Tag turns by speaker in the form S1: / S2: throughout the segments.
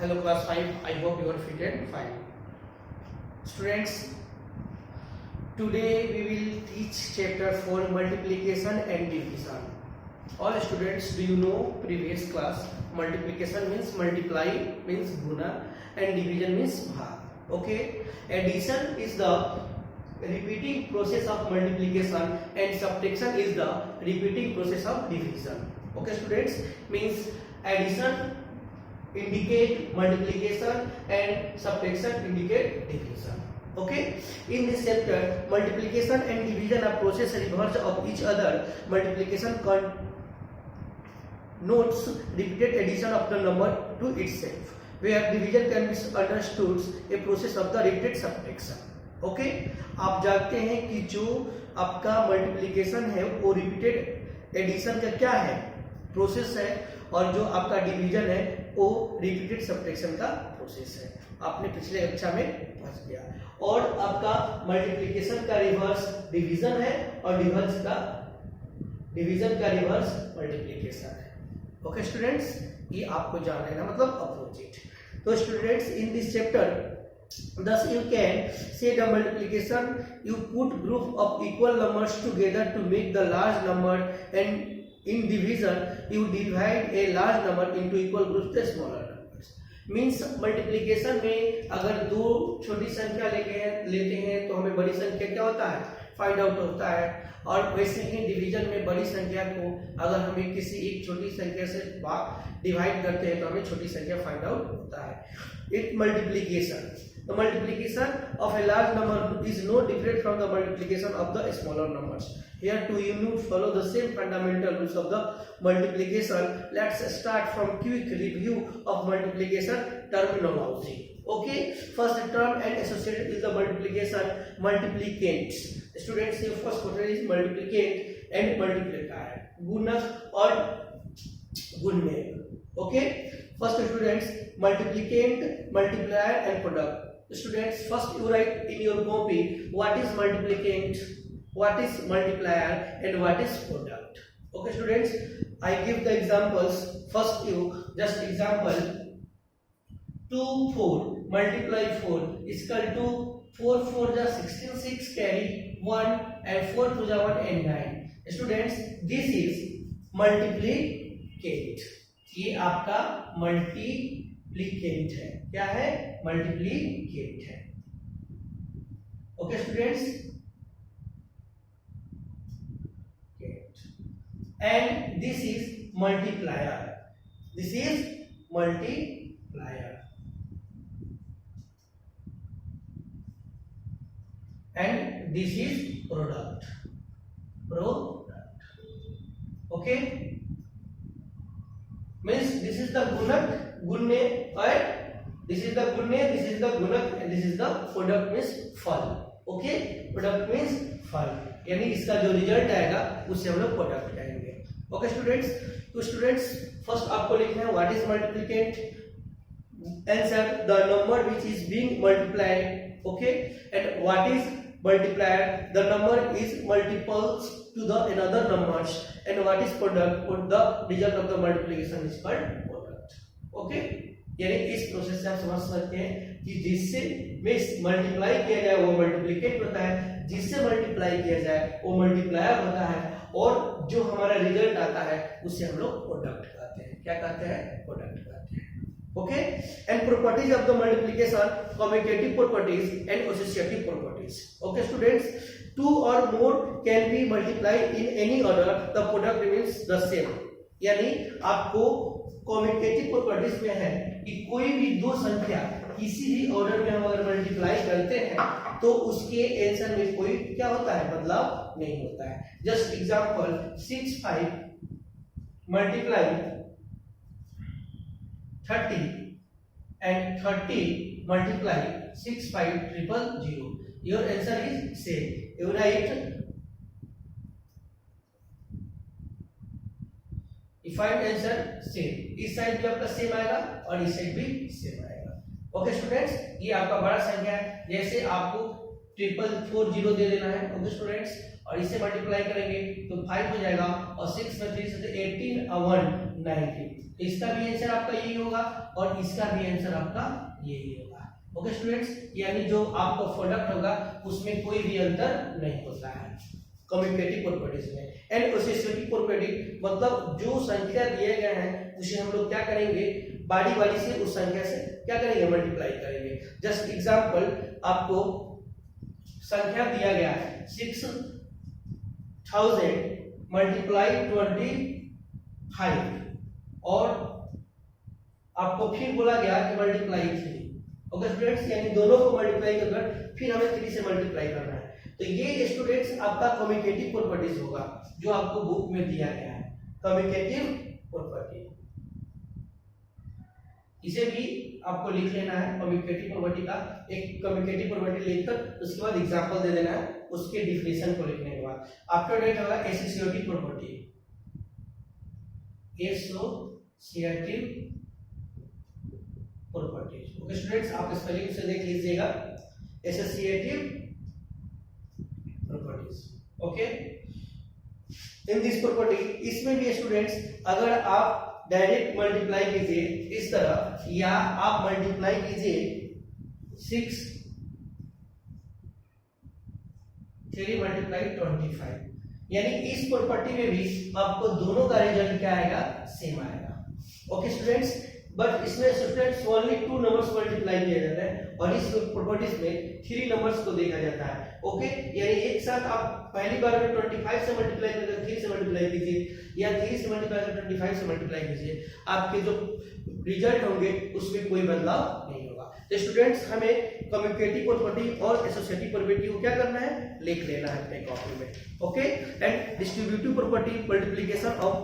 S1: Hello class 5, I hope you are fit and fine. Students, today we will teach chapter 4 multiplication and division. All students, do you know previous class multiplication means multiply, means guna, and division means bhag. Okay, addition is the repeating process of multiplication and subtraction is the repeating process of division. Okay students, means addition indicate multiplication and subtraction indicate division. Okay, in this chapter multiplication and division are process reverse of each other. Multiplication connotes repeated addition of the number to itself, where division can be understood a process of the repeated subtraction. Okay, आप जानते हैं कि जो आपका multiplication है वो repeated addition का क्या है, प्रोसेस है, और जो आपका डिवीजन है वो रिपीटेड सब्ट्रैक्शन का प्रोसेस है. आपने पिछले कक्षा में पढ़ लिया. और आपका मल्टीप्लिकेशन का रिवर्स डिवीजन है और डिवीजन का रिवर्स मल्टीप्लिकेशन है. ओके स्टूडेंट्स, ये आपको जान लेना, मतलब अपोजिट. तो students, in this chapter thus you can say the multiplication, you put group of equal numbers together to make the large number, and in division you divide a large number into equal groups the smaller numbers. Means multiplication में अगर दो छोटी संख्या लेते हैं तो हमें बड़ी संख्या क्या होता है, फाइंड आउट होता है. और वैसे ही डिवीजन में बड़ी संख्या को अगर हमें किसी एक छोटी संख्या से डिवाइड करते हैं तो हमें छोटी संख्या फाइंड आउट होता है. एक multiplication, the multiplication of a large number is no different from the multiplication of the smaller numbers. Here two units follow the same fundamental rules of the multiplication. Let's start from quick review of multiplication terminology. Okay, first term and associated is the multiplication, multiplicand. Students, your first quarter is multiplicand and multiplier, गुणक और गुणने. Okay, first students, multiplicand, multiplier and product. Students, first you write in your copy what is multiplicand, what is multiplier and what is product. Okay students, I give the examples. First you just example 2 4 multiply 4 is equal to 4 4 जा 16 6 carry 1 and 4 2 जा 1 and 9. Students, this is multiplicand. ये आपका multiplicand है. क्या है? Multiplicand है. Okay students, and this is multiplier. This is multiplier and this is product. Okay, means this is the gunak gunne and this is the gunne, this is the gunak and this is the product means फल. Okay, product means फल, यानी इसका जो result आएगा उससे हम लोग product कहेंगे. ओके स्टूडेंट्स, तो स्टूडेंट्स फर्स्ट आपको लिखना है what is multiplicand. Answer the number which is being multiplied. Okay, and what is multiplier, the number is multiples to the another numbers, and what is product, the result of the multiplication is called product. Okay, यानी इस process से आप समझ सकते हैं कि जिससे multiply किया जाए वो मल्टीप्लिकेट होता है, जिससे मल्टीप्लाई किया जाए वो मल्टीप्लायर होता है, और जो हमारा रिजल्ट आता है उससे हम लोग प्रोडक्ट कहते हैं. क्या कहते हैं? प्रोडक्ट कहते हैं. Okay, and properties of the multiplication, commutative properties and associative properties. Okay students, two or more can be multiplied in any order, the product remains the same. यानी आपको commutative properties में है कि कोई भी दो संख्या किसी भी ऑर्डर में हम अगर मल्टीप्लाई करते हैं तो उसके आंसर में कोई क्या होता है, बदलाव नहीं होता है. Just example 6 5 multiply 30 and 30 multiply 6 5 triple 0. Your answer is same. You write, you find answer same. इस साइड भी आपका सेम आएगा और इस साइड भी सेम आएगा. ओके स्टूडेंट्स, ये आपका बड़ा संख्या है, जैसे आपको 440 दे देना है. ओके स्टूडेंट्स, और इसे मल्टीप्लाई करेंगे तो 5 हो जाएगा और 6 में 3 से 18 1 90। इसका भी आंसर आपका यही होगा और इसका भी आंसर आपका यही होगा। ओके स्टूडेंट्स, यानी जो आपका प्रोडक्ट होगा उसमें कोई भी अंतर नहीं होता है कम्यूटेटिव प्रॉपर्टीज में। एंड एसोसिएटिव प्रॉपर्टी मतलब जो संख्या दिए गए हैं उसे हम लोग क्या करेंगे, बारी बारी से उस संख्या से क्या करेंगे, मल्टीप्लाई करेंगे। जस्ट एग्जांपल, आपको संख्या दिया गया है 6000 मल्टीप्लाई 25 और आपको फिर बोला गया कि मल्टीप्लाई 3। ओके स्टूडेंट्स, यानी दोनों को मल्टीप्लाई कर फिर हमें 3 से मल्टीप्लाई करना है। तो ये स्टूडेंट्स आपका कम्यूटेटिव प्रॉपर्टीज होगा जो आपको बुक में दिया गया है, कम्यूटेटिव प्रॉपर्टी। इसे भी आपको लिख लेना है कम्यूटेटिव प्रॉपर्टी का, एक कम्यूटेटिव प्रॉपर्टी लिखकर उसके बाद एग्जांपल दे देना है उसके डिफिनेशन को लिखने के बाद। आफ्टर दैट होगा associative property, associative properties. Okay students, आप स्पेलिंग से देख लीजिएगा, associative properties. Okay, in this property, इसमें भी स्टूडेंट्स अगर आप डायरेक्ट मल्टीप्लाई कीजिए इस तरह, या आप मल्टीप्लाई कीजिए 6 3 मल्टीप्लाई 25, यानी इस प्रॉपर्टी में भी आपको दोनों का रिजल्ट क्या आएगा, सेम आएगा। ओके स्टूडेंट्स, बट इसमें स्टूडेंट्स ओनली 2 नंबर्स मल्टीप्लाई किया जाता है और इस प्रॉपर्टीज में 3 नंबर्स को देखा जाता है। ओके, यानी एक साथ आप पहली बार में 25 से मल्टीप्लाई करके 3 से मल्टीप्लाई कीजिए या 3 से मल्टीप्लाई करके 25 से मल्टीप्लाई कीजिए, आपके जो रिजल्ट होंगे उसमें कोई बदलाव नहीं होगा। तो स्टूडेंट्स, हमें कम्यूटेटिव प्रॉपर्टी और एसोसिएटिव प्रॉपर्टी को क्या करना है, लिख लेना है अपने कॉपी में। Okay, and distributive property, multiplication of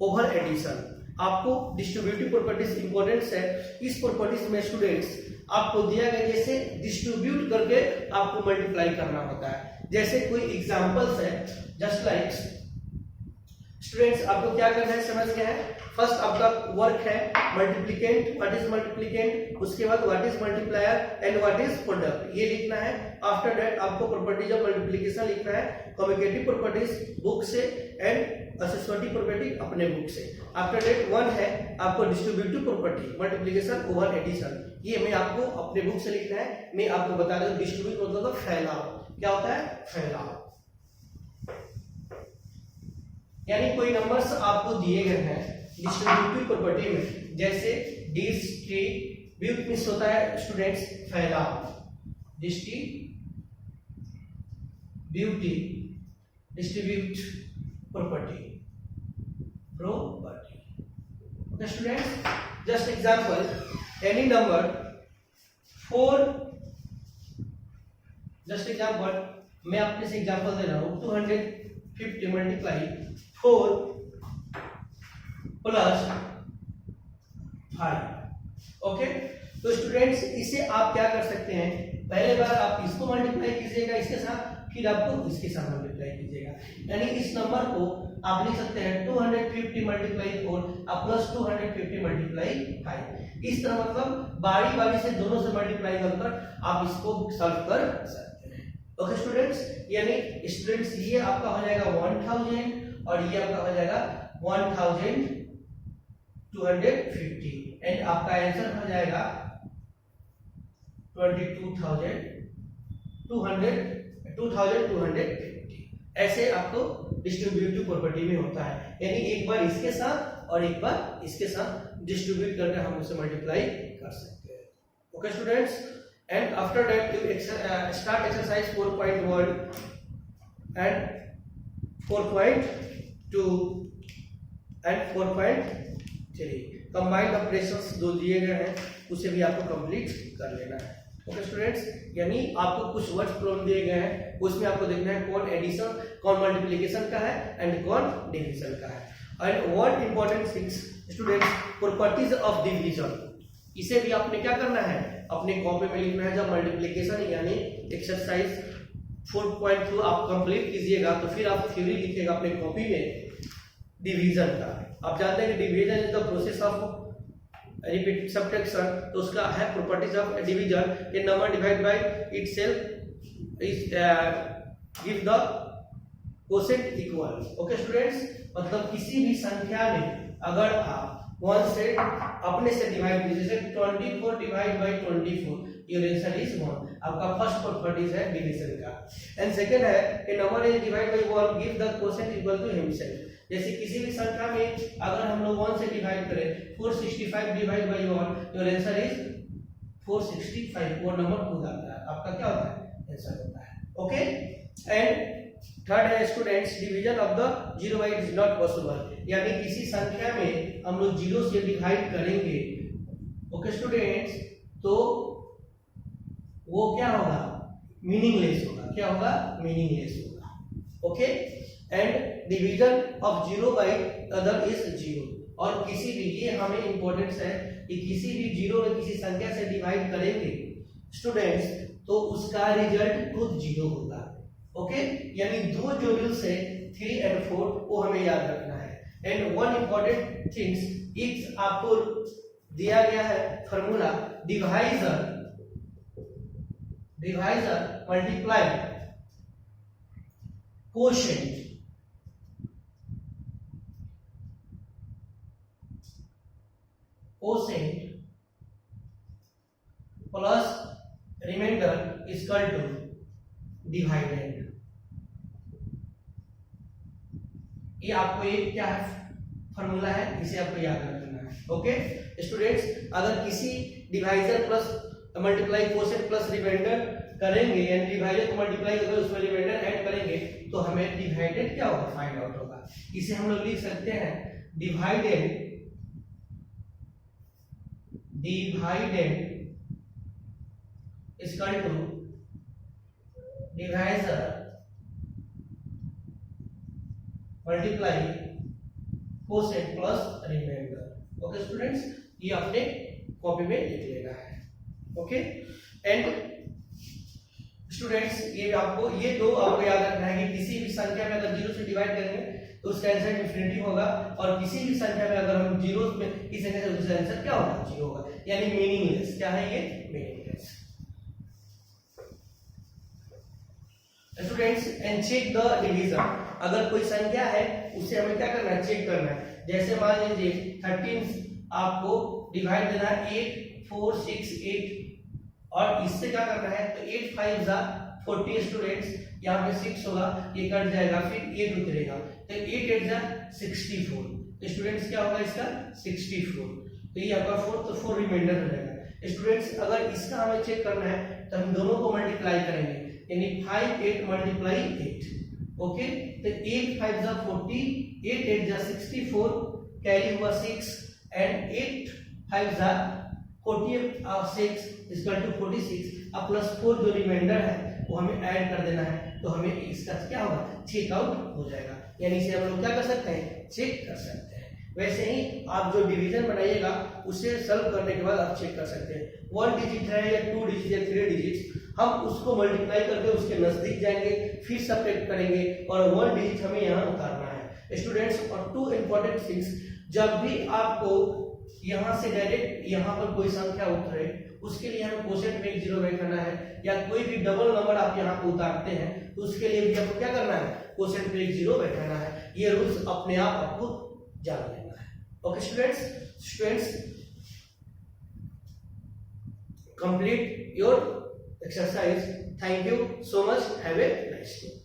S1: over addition. आपको डिस्ट्रीब्यूटिव प्रॉपर्टीज इंपॉर्टेंस है। इस प्रॉपर्टीज में स्टूडेंट्स आपको दिया गया जैसे डिस्ट्रीब्यूट करके आपको मल्टीप्लाई करना होता है। जैसे कोई एग्जांपल्स है, जस्ट लाइक स्टूडेंट्स आपको क्या करना है, समझ गए हैं। फर्स्ट आपका वर्क है मल्टीप्लिकेंट, व्हाट इज मल्टीप्लिकेंट, उसके बाद what is multiplier and what is product, ये लिखना है। आफ्टर दैट आपको प्रॉपर्टीज ऑफ मल्टीप्लिकेशन लिखना है, कम्यूटेटिव प्रॉपर्टीज बुक से एंड एसोसिएटिव प्रॉपर्टी अपने बुक से। आफ्टर दैट 1 है आपको distributive property, multiplication over addition, ये मैं आपको अपने बुक से लिखना है। मैं आपको बता दूं डिस्ट्रीब्यूट मतलब फैलाव, क्या होता है, फैलाव। यानी कोई नंबर्स आपको दिए गए हैं डिस्ट्रीब्यूटिव प्रॉपर्टी में, जैसे डिस्ट्रीब्यूट मींस होता है स्टूडेंट्स फैलाव, distribute property. Okay students, just example, any number 4, just example मैं आपके से एग्जांपल दे रहा हूं, 250 मल्टीप्लाई 4 प्लस 5। ओके, तो स्टूडेंट्स इसे आप क्या कर सकते हैं, पहले बार आप इसको मल्टीप्लाई कीजिएगा इसके साथ, फिर आपको इसके साथ मल्टीप्लाई कीजिएगा। यानी इस नंबर को आप लिख सकते हैं 250 मल्टीप्लाई 4 प्लस 250 मल्टीप्लाई 5। इस तरह मतलब बारी बारी से दोनों से मल्टीप्लाई करके आप इसको सॉल्व कर सकते हैं। ओके स्टूडेंट्स, यानी स्टूडेंट्स ये आपका हो जाएगा 1000 और ये आपका हो जाएगा 1250 एंड आपका आंसर हो जाएगा 2250। ऐसे आपको डिस्ट्रीब्यूटिव प्रॉपर्टी में होता है, यानी एक बार इसके साथ और एक बार इसके साथ डिस्ट्रीब्यूट करके हम उसे मल्टीप्लाई कर सकते हैं। Okay students, and after that you start exercise 4.1 and 4.2 and 4.3 combined operations जो दिए गए हैं उसे भी आपको कंप्लीट कर लेना है। ओके स्टूडेंट्स, यानी आपको कुछ वर्ड्स प्रॉब्लम दिए गए हैं, उसमें आपको देखना है कौन एडिशन, कौन मल्टीप्लिकेशन का है एंड कौन डिवीजन का है। And one important things students, properties of division, इसे भी आपने क्या करना है अपने कॉपी में लिखना है। जब मल्टीप्लिकेशन यानी एक्सरसाइज 4.2 आप कंप्लीट कीजिएगा तो फिर आप थ्योरी लिखिएगा अपने कॉपी में डिवीजन का। आप जानते हैं कि division is the process of repeat subtraction, तो उसका है properties of division, A number divide by itself is give the quotient equal. Okay students, मतलब किसी भी संख्या में अगर आप 1 से अपने से डिवाइड कीजिए, जैसे 24 divide by 24, your answer is 1। आपका फर्स्ट प्रॉपर्टी है डिवीजन का। एंड सेकंड है a number is divide by 1 give the quotient equal to himself. जैसे किसी भी संख्या में अगर हम लोग 1 से डिवाइड करें, 465 divide by 1, your answer is 465। वो नंबर खुद आता है, आपका क्या होता है, आंसर होता है। ओके, एंड थर्ड है students division of the 0 by is not possible, यानी किसी संख्या में हम लोग 0 से डिवाइड करेंगे, ओके स्टूडेंट्स, तो वो क्या होगा, मीनिंगलेस होगा। क्या होगा, मीनिंगलेस होगा। Okay, and division of 0 by other is 0। और किसी भी, ये हमें इंपॉर्टेंस है कि किसी भी 0 में किसी संख्या से डिवाइड करेंगे स्टूडेंट्स, तो उसका रिजल्ट खुद 0 होगा। ओके, यानी दो जो रूल्स है 3 एंड 4 वो हमें याद रखना है। And one important things, it's आपको दिया गया है formula divisor multiply quotient plus remainder is equal to dividend. ये आपको एक क्या है, फॉर्मूला है, इसे आपको याद रखना है। ओके स्टूडेंट्स, अगर किसी divisor plus multiply quotient plus remainder करेंगे, यानी डिवाइजर को मल्टीप्लाई करके उसमें रिमाइंडर ऐड करेंगे, तो हमें डिवाइडेड क्या होगा, फाइंड आउट होगा। इसे हम लोग लिख सकते हैं divided is equal to divisor multiply quotient plus remainder. Okay students, ये आपने कॉपी में लिख लेना है। ओके, एंड स्टूडेंट्स ये दो आपको याद रखना है कि किसी भी संख्या में अगर 0 से डिवाइड करेंगे तो उसका आंसर इंफिनिटी होगा, और किसी भी संख्या में अगर हम 0 में किसी संख्या से उसका आंसर क्या होगा, 0 होगा, यानी मीनिंगलेस। क्या है ये, meaningless. Students, and check the division. अगर कोई संख्या है उसे हमें क्या करना है, चेक करना है। जैसे मान लीजिए 13 आपको डिवाइड देना है 8 4 6 8, और इससे क्या करना है, तो 8 5 जा 40 स्टूडेंट्स, यहाँ पे 6 होगा, ये कट जाएगा, फिर 8 उतरेगा, तो 8 8 जा 64। तो स्टूडेंट्स क्या होगा इसका, 64। तो ये आपका 4 रिमाइंडर हो जाएगा। स्टूडेंट्स अगर इसका हमें चेक करना है तो हम दोनों को मल्टीप्लाई करेंगे, यानी 5 8 मल्टीप्लाई 8। ओके, तो 8 5 जा 40, 8 8 जा 64, कैरी हुआ 6, एंड 8 5 जा 48 और 6 इक्वल टू 46, अब प्लस 4 जो रिमाइंडर है वो हमें ऐड कर देना है, तो हमें इसका क्या होगा, चेक आउट हो जाएगा। यानी इसे हम लोग क्या कर सकते हैं, चेक कर सकते हैं। वैसे ही आप जो डिवीजन बनाइएगा उसे सॉल्व करने के बाद आप चेक कर सकते हैं। 1 डिजिट है या 2 डिजिट या 3 डिजिट, हम उसको मल्टीप्लाई करके उसके नजदीक जाएंगे, फिर सब्ट्रैक्ट करेंगे, और 1 डिजिट हमें यहाँ उतारना है स्टूडेंट्स। और 2 इंपॉर्टेंट थिंग्स, जब भी आपको यहाँ से डायरेक्ट यहाँ पर कोई संख्या उतरे, उसके लिए हमें कोशेंट में 0 बैठाना है, या कोई भी डबल नंबर आप यहाँ पे उतारते हैं तो उसके लिए भी आपको क्या करना है, कोशेंट में 0 बैठाना है। ये रूल्स अपने आप आपको जान लेना है। Okay students, complete your exercise. Thank you so much. Have a nice day.